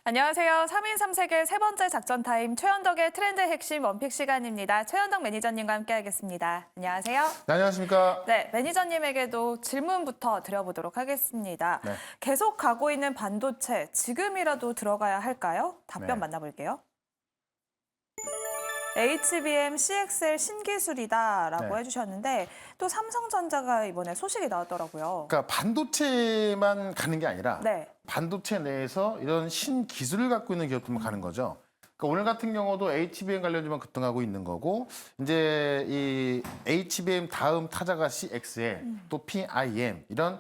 안녕하세요. 3인 3색의 세 번째 작전 타임 최현덕의 트렌드 핵심 원픽 시간입니다. 최현덕 매니저님과 함께하겠습니다. 안녕하세요. 네, 안녕하십니까? 네, 매니저님에게도 질문부터 드려보도록 하겠습니다. 네. 계속 가고 있는 반도체 지금이라도 들어가야 할까요? 답변 네. 만나볼게요. HBM CXL 신기술이다라고 네. 해주셨는데 또 삼성전자가 이번에 소식이 나왔더라고요. 그러니까 반도체만 가는 게 아니라 네. 반도체 내에서 이런 신기술을 갖고 있는 기업들만 가는 거죠. 그러니까 오늘 같은 경우도 HBM 관련주만 급등하고 있는 거고, 이제 이 HBM 다음 타자가 CXL, 또 PIM 이런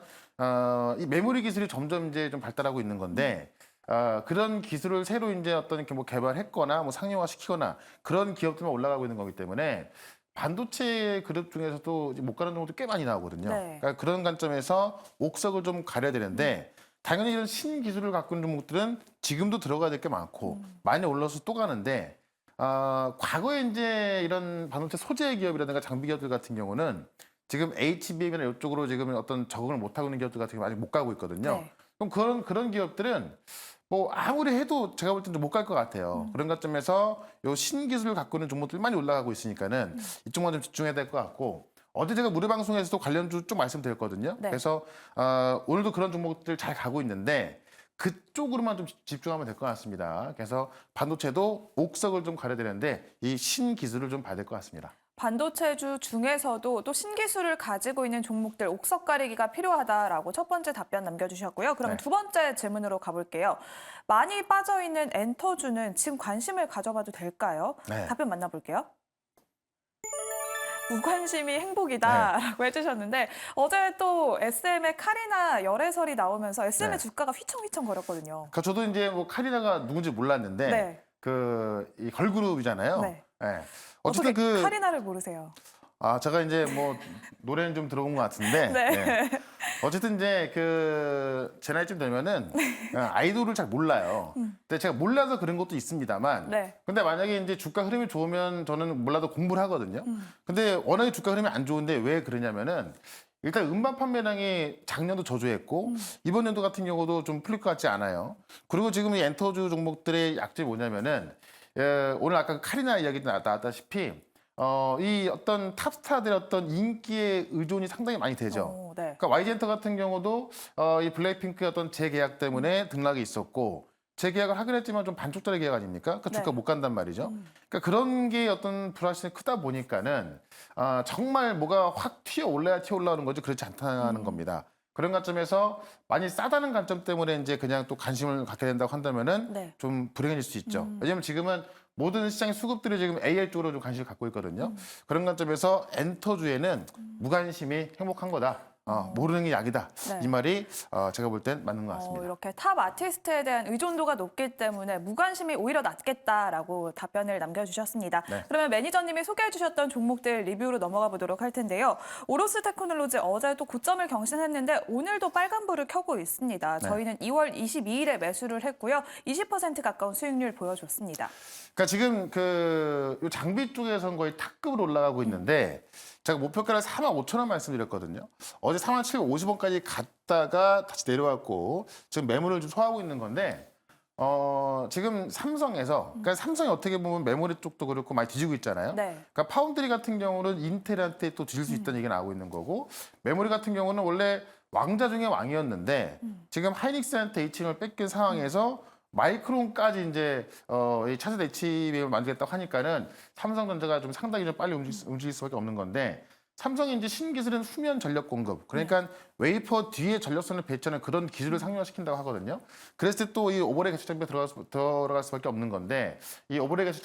이 메모리 기술이 점점 이제 좀 발달하고 있는 건데. 그런 기술을 새로 이제 어떤 이렇게 뭐 개발했거나 뭐 상용화 시키거나 그런 기업들만 올라가고 있는 거기 때문에 반도체 그룹 중에서도 이제 못 가는 종목도 꽤 많이 나오거든요. 네. 그러니까 그런 관점에서 옥석을 좀 가려야 되는데 당연히 이런 신기술을 갖고 있는 종목들은 지금도 들어가야 될 게 많고 많이 올라서 또 가는데 과거에 이제 이런 반도체 소재 기업이라든가 장비 기업들 같은 경우는 지금 HBM이나 이쪽으로 지금 어떤 적응을 못 하고 있는 기업들 같은 경우 아직 못 가고 있거든요. 네. 그럼 그런 기업들은 뭐 아무리 해도 제가 볼 때는 못 갈 것 같아요. 그런 관점에서 요 신기술을 갖고 있는 종목들이 많이 올라가고 있으니까는 이쪽만 좀 집중해야 될 것 같고 어제 제가 무료 방송에서도 관련주 좀 말씀드렸거든요. 네. 그래서 오늘도 그런 종목들 잘 가고 있는데 그쪽으로만 좀 집중하면 될 것 같습니다. 그래서 반도체도 옥석을 좀 가려야 되는데 이 신기술을 좀 봐야 될 것 같습니다. 반도체주 중에서도 또 신기술을 가지고 있는 종목들 옥석 가리기가 필요하다라고 첫 번째 답변 남겨주셨고요. 그러면 네. 두 번째 질문으로 가볼게요. 많이 빠져있는 엔터주는 지금 관심을 가져봐도 될까요? 네. 답변 만나볼게요. 무관심이 행복이다라고 해주셨는데 어제 또 SM의 카리나 열애설이 나오면서 SM의 네. 주가가 휘청휘청 거렸거든요. 그러니까 저도 이제 뭐 카리나가 누군지 몰랐는데 네. 이 걸그룹이잖아요. 네. 네. 어떻게 어쨌든 카리나를 모르세요? 제가 이제 뭐 노래는 좀 들어본 것 같은데 네. 네. 어쨌든 이제 제 나이쯤 되면은 아이돌을 잘 몰라요. 근데 제가 몰라서 그런 것도 있습니다만 네. 근데 만약에 이제 주가 흐름이 좋으면 저는 몰라도 공부를 하거든요. 근데 워낙에 주가 흐름이 안 좋은데 왜 그러냐면은 일단 음반 판매량이 작년도 저조했고 이번 연도 같은 경우도 좀 풀릴 것 같지 않아요. 그리고 지금 이 엔터주 종목들의 약점이 뭐냐면은 오늘 아까 카리나 이야기도 나왔다시피 이 어떤 탑스타들의 어떤 인기의 의존이 상당히 많이 되죠. 네. 그러니까 YG엔터 같은 경우도 이 블랙핑크의 어떤 재계약 때문에 등락이 있었고 재계약을 하긴 했지만 좀 반쪽짜리 계약 아닙니까? 그 주가 네. 못 간단 말이죠. 그러니까 그런 게 어떤 불확실성이 크다 보니까는 정말 뭐가 확 튀어 올라야 튀어 올라오는 거지 그렇지 않다는 겁니다. 그런 관점에서 많이 싸다는 관점 때문에 이제 그냥 또 관심을 갖게 된다고 한다면은 네. 좀 불행해질 수 있죠. 왜냐면 지금은 모든 시장의 수급들이 지금 AL 쪽으로 좀 관심을 갖고 있거든요. 그런 관점에서 엔터주에는 무관심이 행복한 거다. 모르는 게 약이다. 네. 이 말이 제가 볼 땐 맞는 것 같습니다. 이렇게 탑 아티스트에 대한 의존도가 높기 때문에 무관심이 오히려 낫겠다라고 답변을 남겨주셨습니다. 네. 그러면 매니저님이 소개해 주셨던 종목들 리뷰로 넘어가 보도록 할 텐데요. 오로스 테크놀로지 어제 또 고점을 경신했는데 오늘도 빨간불을 켜고 있습니다. 네. 저희는 2월 22일에 매수를 했고요. 20% 가까운 수익률 보여줬습니다. 그러니까 지금 요 장비 쪽에서는 거의 탑급으로 올라가고 있는데 제가 목표가를 45,000원 말씀드렸거든요. 어제 47,50원까지 갔다가 다시 내려왔고 지금 매물을 좀 소화하고 있는 건데 지금 그러니까 삼성이 어떻게 보면 메모리 쪽도 그렇고 많이 뒤지고 있잖아요. 네. 그러니까 파운드리 같은 경우는 인텔한테 또 뒤질 수 있다는 얘기가 나오고 있는 거고 메모리 같은 경우는 원래 왕자 중에 왕이었는데 지금 하이닉스한테 H침을 뺏긴 상황에서 마이크론까지 이제 이 차세대 HBM을 만들겠다고 하니까는 삼성전자가 좀 상당히 좀 빨리 움직일 수밖에 없는 건데 삼성이 이제 신기술은 후면 전력 공급 그러니까 웨이퍼 뒤에 전력선을 배치하는 그런 기술을 상용화시킨다고 하거든요. 그랬을 때 또 이 오버레이 개척 장비가 들어갈 수밖에 없는 건데 이 오버레이 개척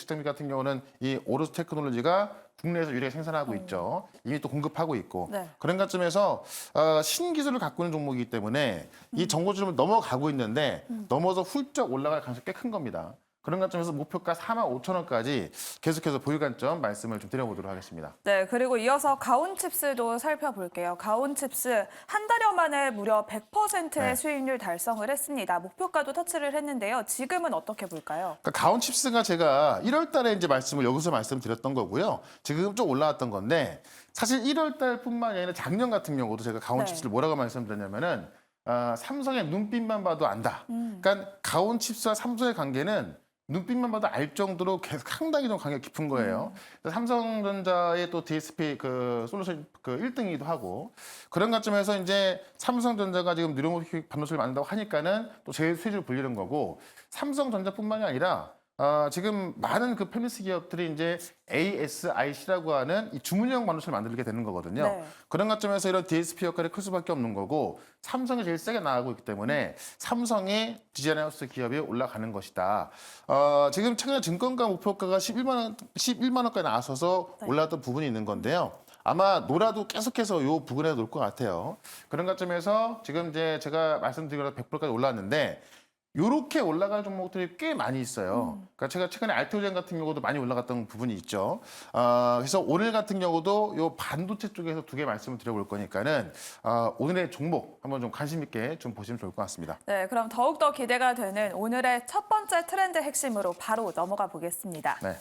장비 같은 경우는 이 오로스 테크놀로지가 국내에서 유리하게 생산하고 있죠. 이미 또 공급하고 있고 네. 그런 관점에서 신기술을 갖고 있는 종목이기 때문에 이 정보주를 넘어가고 있는데 넘어서 훌쩍 올라갈 가능성이 꽤 큰 겁니다. 그런 관점에서 목표가 45,000원까지 계속해서 보유 관점 말씀을 좀 드려보도록 하겠습니다. 네, 그리고 이어서 가온칩스도 살펴볼게요. 가온칩스 한 달여 만에 무려 100%의 네. 수익률 달성을 했습니다. 목표가도 터치를 했는데요. 지금은 어떻게 볼까요? 그러니까 가온칩스가 제가 1월 달에 이제 여기서 말씀드렸던 거고요. 지금 좀 올라왔던 건데 사실 1월 달뿐만이 아니라 작년 같은 경우도 제가 가온칩스를 뭐라고 말씀드렸냐면은 삼성의 눈빛만 봐도 안다. 그러니까 가온 칩스와 삼성의 관계는 눈빛만 봐도 알 정도로 계속 상당히 좀 관계가 깊은 거예요. 삼성전자의 또 DSP 그 솔루션 그 1등이기도 하고 그런 관점에서 이제 삼성전자가 지금 뉴런모티cs 반도체를 만든다고 하니까는 또 제일 수혜주를 불리는 거고 삼성전자뿐만이 아니라 지금 많은 그 패미스 기업들이 이제 ASIC라고 하는 이 주문형 반도체를 만들게 되는 거거든요. 네. 그런 관점에서 이런 DSP 역할이 클 수밖에 없는 거고 삼성이 제일 세게 나가고 있기 때문에 삼성의 디자인하우스 기업이 올라가는 것이다. 지금 최근에 증권가 목표가가 11만 원까지 나서서 네. 올라왔던 부분이 있는 건데요. 아마 놀아도 계속해서 이 부근에 놀 것 같아요. 그런 관점에서 지금 이제 제가 말씀드린 100%까지 올라왔는데 요렇게 올라갈 종목들이 꽤 많이 있어요. 그러니까 제가 최근에 알테오젠 같은 경우도 많이 올라갔던 부분이 있죠. 그래서 오늘 같은 경우도 요 반도체 쪽에서 두 개 말씀을 드려볼 거니까는 오늘의 종목 한번 좀 관심 있게 좀 보시면 좋을 것 같습니다. 네, 그럼 더욱더 기대가 되는 오늘의 첫 번째 트렌드 핵심으로 바로 넘어가 보겠습니다. 네.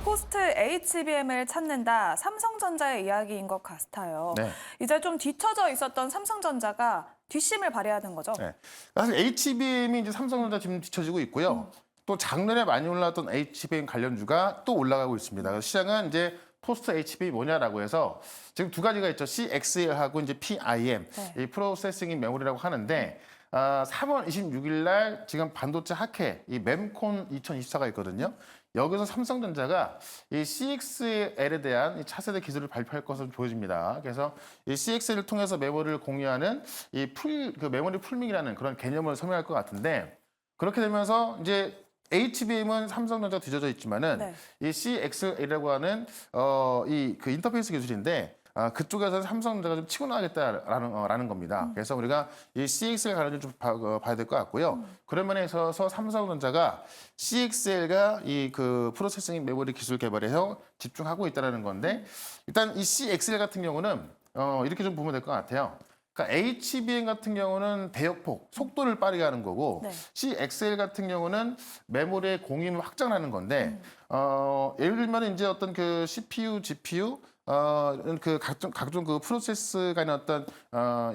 포스트 HBM을 찾는다. 삼성전자의 이야기인 것 같아요. 네. 이제 좀 뒤처져 있었던 삼성전자가 뒷심을 발휘하는 거죠. 네. 사실 HBM이 이제 삼성전자 지금 뒤처지고 있고요. 또 작년에 많이 올랐던 HBM 관련주가 또 올라가고 있습니다. 그래서 시장은 이제 포스트 HBM이 뭐냐라고 해서 지금 두 가지가 있죠. CXL하고 이제 PIM, 네. 이 프로세싱 메모리라고 하는데 3월 26일 날 지금 반도체 학회 이 mem콘 2024가 있거든요. 여기서 삼성전자가 이 CXL에 대한 이 차세대 기술을 발표할 것으로 보여집니다. 그래서 이 CXL을 통해서 메모리를 공유하는 그 메모리 풀밍이라는 그런 개념을 설명할 것 같은데 그렇게 되면서 이제 HBM은 삼성전자가 뒤져져 있지만은 네. 이 CXL이라고 하는 이 그 인터페이스 기술인데 그쪽에서는 삼성전자가 좀 치고 나가겠다라는 겁니다. 그래서 우리가 이 CXL 관련을 좀 봐야 될 것 같고요. 그런 면에 있어서 삼성전자가 CXL과 이 그 프로세싱 메모리 기술 개발에서 집중하고 있다는 건데 일단 이 CXL 같은 경우는 이렇게 좀 보면 될 것 같아요. 그러니까 HBM 같은 경우는 대역폭, 속도를 빠르게 하는 거고 네. CXL 같은 경우는 메모리의 공임을 확장하는 건데 예를 들면 이제 어떤 그 CPU, GPU 그 각종 그 프로세스 간의 어떤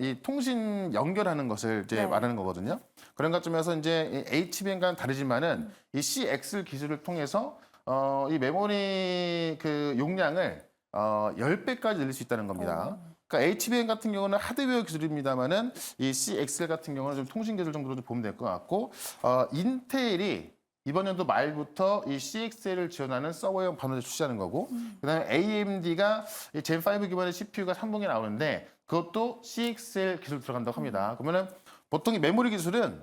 이 통신 연결하는 것을 이제 네. 말하는 거거든요. 그런 것점에서 이제 이 HBM과는 다르지만은 이 CXL 기술을 통해서 이 메모리 그 용량을 10배까지 늘릴 수 있다는 겁니다. 그러니까 HBM 같은 경우는 하드웨어 기술입니다만은 이 CXL 같은 경우는 좀 통신 기술 정도로 좀 보면 될 것 같고 인텔이 이번 연도 말부터 이 CXL을 지원하는 서버용 반도체 출시하는 거고 그다음에 AMD가 이 젠5 기반의 CPU가 3분기에 나오는데 그것도 CXL 기술 들어간다고 합니다. 그러면은 보통 이 메모리 기술은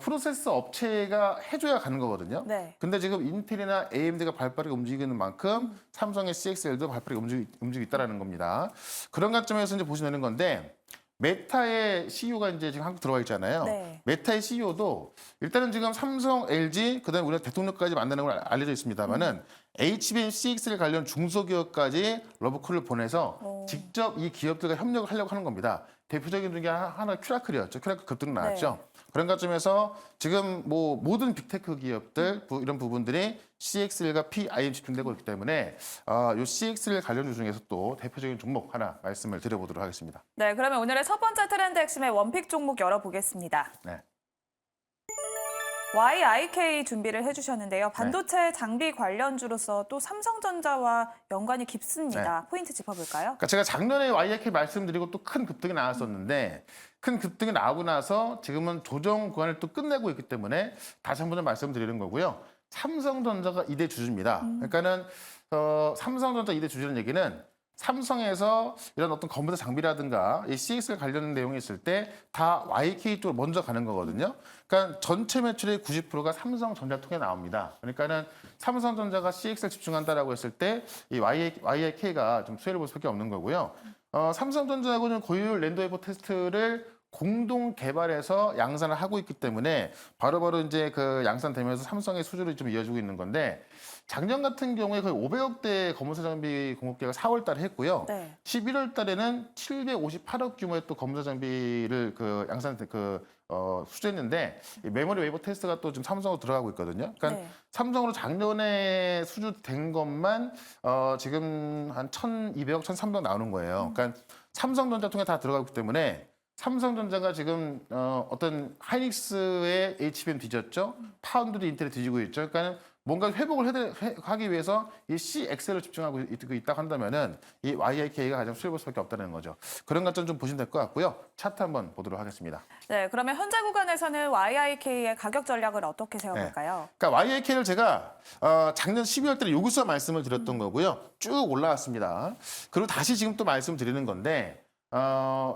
프로세서 업체가 해줘야 가는 거거든요. 네. 근데 지금 인텔이나 AMD가 발빠르게 움직이는 만큼 삼성의 CXL도 발빠르게 움직이고 있다는 겁니다. 그런 관점에서 이제 보시면 되는 건데 메타의 CEO가 이제 지금 한국 들어와 있잖아요. 네. 메타의 CEO도 일단은 지금 삼성, LG, 그다음에 우리가 대통령까지 만나는 걸 알려져 있습니다만은 HBM, CXL 관련 중소기업까지 러브콜을 보내서 직접 이 기업들과 협력을 하려고 하는 겁니다. 대표적인 중에 하나 큐라클이었죠. 큐라클 급등 나왔죠. 그런 관점에서 지금 뭐 모든 빅테크 기업들 이런 부분들이 CXL과 PIM 집중되고 있기 때문에 요 CXL 관련주 중에서 또 대표적인 종목 하나 말씀을 드려보도록 하겠습니다. 네, 그러면 오늘의 첫 번째 트렌드 핵심의 원픽 종목 열어보겠습니다. 네. YIK 준비를 해주셨는데요. 반도체 장비 관련주로서 또 삼성전자와 연관이 깊습니다. 포인트 짚어볼까요? 그러니까 제가 작년에 YIK 말씀드리고 또 큰 급등이 나왔었는데 큰 급등이 나오고 나서 지금은 조정 구간을 또 끝내고 있기 때문에 다시 한 번 말씀드리는 거고요. 삼성전자가 2대 주주입니다. 그러니까는 삼성전자 2대 주주라는 얘기는 삼성에서 이런 어떤 검은색 장비라든가 이 CXL 관련 내용이 있을 때 다 YK 쪽으로 먼저 가는 거거든요. 그러니까 전체 매출의 90%가 삼성전자 통해 나옵니다. 그러니까는 삼성전자가 CXL 집중한다라고 했을 때 이 YIK가 좀 수혜를 볼 수밖에 없는 거고요. 삼성전자하고는 고효율 랜드웨이버 테스트를 공동 개발해서 양산을 하고 있기 때문에 바로바로 이제 그 양산되면서 삼성의 수주를 좀 이어지고 있는 건데 작년 같은 경우에 거의 500억대 검은사 장비 공급계가 4월 달에 했고요. 네. 11월 달에는 758억 규모의 또 검은사 장비를 그 양산 수주했는데 이 메모리 웨이버 테스트가 또 지금 삼성으로 들어가고 있거든요. 그러니까 네. 삼성으로 작년에 수주된 것만 지금 한 1,200억, 1,300억 나오는 거예요. 그러니까 삼성전자 통해 다 들어가기 때문에 삼성전자가 지금 어떤 하이닉스의 HBM 뒤졌죠. 파운드도 인텔에 뒤지고 있죠. 그러니까 뭔가 회복을 하기 위해서 이 CXL을 집중하고 있다 한다면은 이 YIK가 가장 수혜볼 수밖에 없다는 거죠. 그런 관점 좀 보시면 될 것 같고요. 차트 한번 보도록 하겠습니다. 네, 그러면 현재 구간에서는 YIK의 가격 전략을 어떻게 세워볼까요? 그러니까 YIK를 제가 작년 12월 달에 요구서 말씀을 드렸던 거고요. 쭉 올라왔습니다. 그리고 다시 지금 또 말씀드리는 건데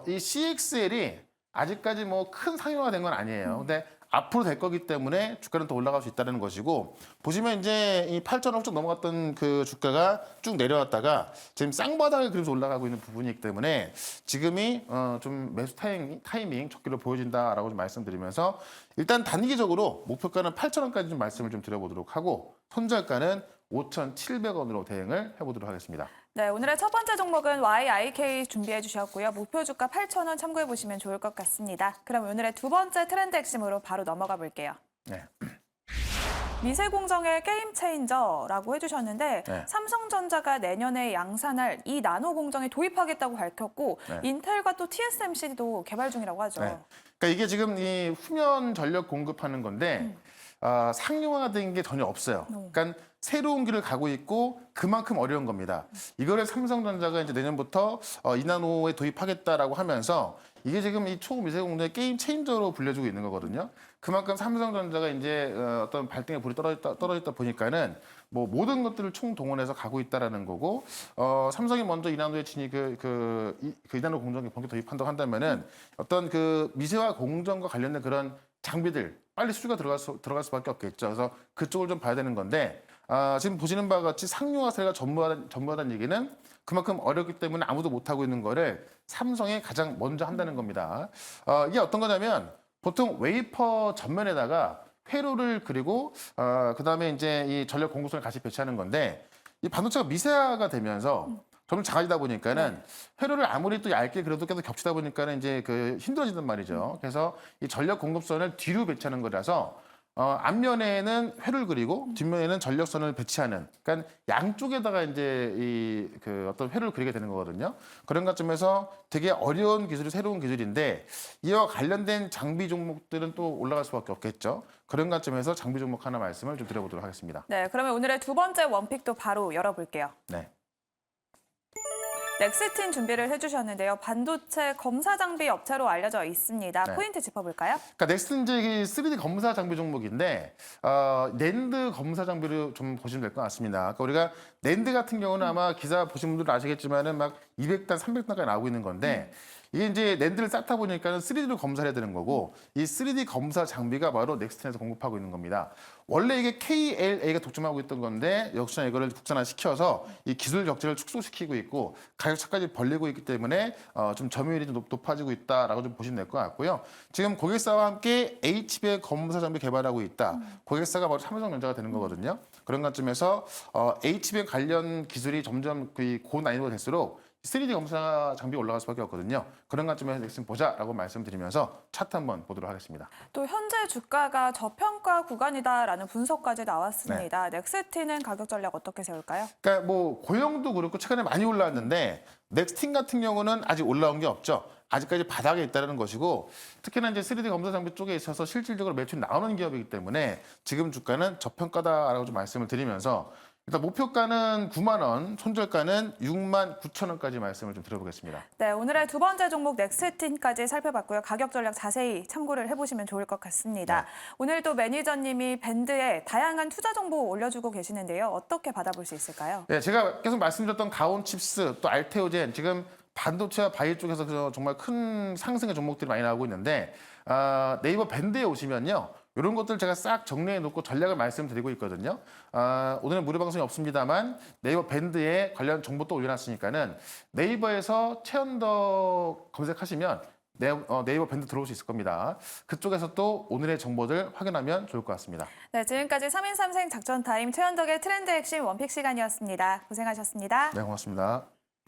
이 CXL이 아직까지 뭐 큰 상용화가 된 건 아니에요. 근데 앞으로 될 거기 때문에 주가는 더 올라갈 수 있다는 것이고 보시면 이제 이 8,000원 쭉 넘어갔던 그 주가가 쭉 내려왔다가 지금 쌍바닥을 그리면서 올라가고 있는 부분이기 때문에 지금이 좀 매수 타이밍 적기로 보여진다라고 좀 말씀드리면서 일단 단기적으로 목표가는 8,000원까지 좀 말씀을 좀 드려보도록 하고 손절가는 5,700원으로 대응을 해보도록 하겠습니다. 네, 오늘의 첫 번째 종목은 YIK 준비해 주셨고요. 목표 주가 8,000원 참고해 보시면 좋을 것 같습니다. 그럼 오늘의 두 번째 트렌드 핵심으로 바로 넘어가 볼게요. 네. 미세공정의 게임 체인저라고 해주셨는데 네. 삼성전자가 내년에 양산할 이 나노 공정에 도입하겠다고 밝혔고 네. 인텔과 또 TSMC도 개발 중이라고 하죠. 네. 그러니까 이게 지금 이 후면 전력 공급하는 건데 상용화된 게 전혀 없어요. 그러니까 새로운 길을 가고 있고 그만큼 어려운 겁니다. 이거를 삼성전자가 이제 내년부터 이나노에 도입하겠다라고 하면서 이게 지금 이 초미세공정의 게임 체인저로 불려지고 있는 거거든요. 그만큼 삼성전자가 이제 어떤 발등에 불이 떨어졌다 보니까는 뭐 모든 것들을 총동원해서 가고 있다라는 거고 삼성이 먼저 이나노에 진입 그 이나노 공정에 본격 도입한다고 한다면은 어떤 그 미세화 공정과 관련된 그런 장비들 빨리 수주가 들어갈 수밖에 없겠죠. 그래서 그쪽을 좀 봐야 되는 건데 지금 보시는 바와 같이 상용화세가 전무하다는 얘기는 그만큼 어렵기 때문에 아무도 못하고 있는 거를 삼성이 가장 먼저 한다는 겁니다. 이게 어떤 거냐면 보통 웨이퍼 전면에다가 회로를 그리고 그다음에 이제 이 전력 공급선을 같이 배치하는 건데 이 반도체가 미세화가 되면서 점점 작아지다 보니까는 회로를 아무리 또 얇게 그래도 계속 겹치다 보니까는 이제 그 힘들어진단 말이죠. 그래서 이 전력 공급선을 뒤로 배치하는 거라서 앞면에는 회를 그리고 뒷면에는 전력선을 배치하는, 그러니까 양쪽에다가 이제 이 그 어떤 회를 그리게 되는 거거든요. 그런 관점에서 되게 어려운 기술이 새로운 기술인데 이와 관련된 장비 종목들은 또 올라갈 수밖에 없겠죠. 그런 관점에서 장비 종목 하나 말씀을 좀 드려보도록 하겠습니다. 네, 그러면 오늘의 두 번째 원픽도 바로 열어볼게요. 네. 넥스틴 준비를 해주셨는데요. 반도체 검사 장비 업체로 알려져 있습니다. 네. 포인트 짚어볼까요? 그러니까 넥스트는 이제 3D 검사 장비 종목인데 낸드 검사 장비를 좀 보시면 될 것 같습니다. 그러니까 우리가 낸드 같은 경우는 아마 기사 보신 분들은 아시겠지만은 막 200단, 300단까지 나오고 있는 건데 이게 이제 낸드를 쌓다 보니까는 3D로 검사를 해야 되는 거고 이 3D 검사 장비가 바로 넥스틴에서 공급하고 있는 겁니다. 원래 이게 KLA가 독점하고 있던 건데 역시나 이거를 국산화 시켜서 이 기술 격차를 축소시키고 있고 가격차까지 벌리고 있기 때문에 좀 점유율이 좀 높아지고 있다라고 좀 보시면 될 것 같고요. 지금 고객사와 함께 HBM 검사 장비 개발하고 있다. 고객사가 바로 삼성전자가 되는 거거든요. 그런 관점에서 HBM 관련 기술이 점점 그 고난이도가 될수록 3D 검사 장비가 올라갈 수밖에 없거든요. 그런 관점에서 넥슨 보자라고 말씀드리면서 차트 한번 보도록 하겠습니다. 또 현재 주가가 저평가 구간이다라는 분석까지 나왔습니다. 넥스틴은 가격 전략 어떻게 세울까요? 그러니까 뭐 고용도 그렇고 최근에 많이 올라왔는데 넥스틴 같은 경우는 아직 올라온 게 없죠. 아직까지 바닥에 있다는 것이고 특히나 이제 3D 검사 장비 쪽에 있어서 실질적으로 매출이 나오는 기업이기 때문에 지금 주가는 저평가다라고 좀 말씀을 드리면서 일단 목표가는 9만 원, 손절가는 6만 9천 원까지 말씀을 좀 드려보겠습니다. 네, 오늘의 두 번째 종목 넥스틴까지 살펴봤고요. 가격 전략 자세히 참고를 해보시면 좋을 것 같습니다. 네. 오늘도 매니저님이 밴드에 다양한 투자 정보 올려주고 계시는데요. 어떻게 받아볼 수 있을까요? 네, 제가 계속 말씀드렸던 가온칩스, 또 알테오젠, 지금 반도체와 바이오 쪽에서 정말 큰 상승의 종목들이 많이 나오고 있는데 네이버 밴드에 오시면요. 이런 것들 제가 싹 정리해 놓고 전략을 말씀드리고 있거든요. 오늘은 무료 방송이 없습니다만 네이버 밴드에 관련 정보 또 올려놨으니까는 네이버에서 최현덕 검색하시면 네이버 밴드 들어올 수 있을 겁니다. 그쪽에서 또 오늘의 정보들 확인하면 좋을 것 같습니다. 네, 지금까지 3인 3생 작전 타임 최현덕의 트렌드 핵심 원픽 시간이었습니다. 고생하셨습니다. 네, 고맙습니다.